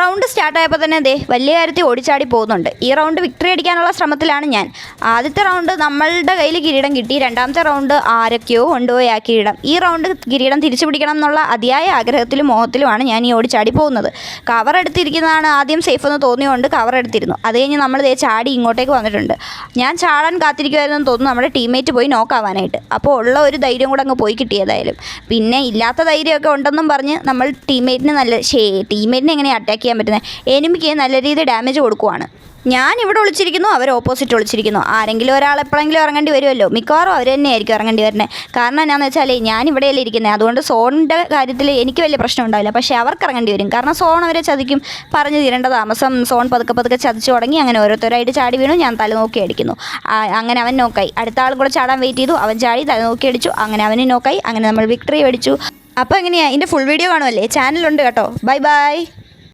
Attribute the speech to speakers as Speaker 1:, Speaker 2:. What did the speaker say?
Speaker 1: Round സ്റ്റാർട്ടായപ്പോൾ തന്നെ ദേ വലിയ കാര്യത്തിൽ ഓടിച്ചാടി പോകുന്നുണ്ട്. ഈ റൗണ്ട് വിക്ടറി അടിക്കാനുള്ള ശ്രമത്തിലാണ് ഞാൻ. ആദ്യത്തെ റൗണ്ട് നമ്മളുടെ കയ്യിൽ കിരീടം കിട്ടി. രണ്ടാമത്തെ റൗണ്ട് ആരൊക്കെയോ കൊണ്ടുപോയി ആ കിരീടം. ഈ റൗണ്ട് കിരീടം തിരിച്ചു പിടിക്കണം എന്നുള്ള അതിയായ ആഗ്രഹത്തിലും മോഹത്തിലുമാണ് ഞാൻ ഈ ഓടിച്ചാടി പോകുന്നത്. കവർ എടുത്തിരിക്കുന്നതാണ് ആദ്യം സേഫ് എന്ന് തോന്നിയുകൊണ്ട് കവർ എടുത്തിരുന്നു. അത് കഴിഞ്ഞ് നമ്മൾ ദേ ചാടി ഇങ്ങോട്ടേക്ക് വന്നിട്ടുണ്ട്. ഞാൻ ചാടാൻ കാത്തിരിക്കുമായിരുന്നെന്ന് തോന്നുന്നു നമ്മുടെ ടീംമേറ്റ് പോയി നോക്കാവാനായിട്ട്. അപ്പോൾ ഉള്ള ഒരു ധൈര്യം കൂടെ അങ്ങ് പോയി കിട്ടിയതായാലും. പിന്നെ ഇല്ലാത്ത ധൈര്യമൊക്കെ ഉണ്ടെന്നും പറഞ്ഞ് നമ്മൾ ടീംമേറ്റിനെ ടീംമേറ്റിനെ എങ്ങനെയാണ് അറ്റാക്ക് ചെയ്യാൻ പറ്റുന്നത്? എനിമിക്ക് നല്ല രീതിയിൽ ഡാമേജ് കൊടുക്കുവാണ്. ഞാൻ ഇവിടെ ഒളിച്ചിരിക്കുന്നു, അവർ ഓപ്പോസിറ്റ് ഒളിച്ചിരിക്കുന്നു. ആരെങ്കിലും ഒരാൾ എപ്പോഴെങ്കിലും ഇറങ്ങേണ്ടി വരുമല്ലോ. മിക്കവാറും അവർ തന്നെയായിരിക്കും ഇറങ്ങേണ്ടി വരുന്നത്. കാരണം എന്നാന്ന് വെച്ചാൽ ഞാൻ ഇവിടെയല്ലേ ഇരിക്കുന്നത്. അതുകൊണ്ട് സോണിൻ്റെ കാര്യത്തിൽ എനിക്ക് വലിയ പ്രശ്നം ഉണ്ടാവില്ല. പക്ഷേ അവർക്ക് ഇറങ്ങേണ്ടി വരും. കാരണം സോൺ അവരെ ചതിക്കും. പറഞ്ഞു തീരേണ്ട താമസം. സോൺ പതുക്കെ ചതിച്ചു തുടങ്ങി. അങ്ങനെ ഓരോരുത്തരായിട്ട് ചാടി വീണു. ഞാൻ തല നോക്കി അടിക്കുന്നു. അങ്ങനെ അവൻ നോക്കായി. അടുത്ത ആളും കൂടെ ചാടാൻ വെയിറ്റ് ചെയ്തു. അവൻ ചാടി തല നോക്കി അടിച്ചു. അങ്ങനെ അവന് നോക്കായി. അങ്ങനെ നമ്മൾ വിക്ടറി അടിച്ചു. അപ്പോൾ എങ്ങനെയാണ് ഇതിൻ്റെ ഫുൾ വീഡിയോ കാണുമല്ലേ? ചാനലുണ്ട് കേട്ടോ. ബൈ.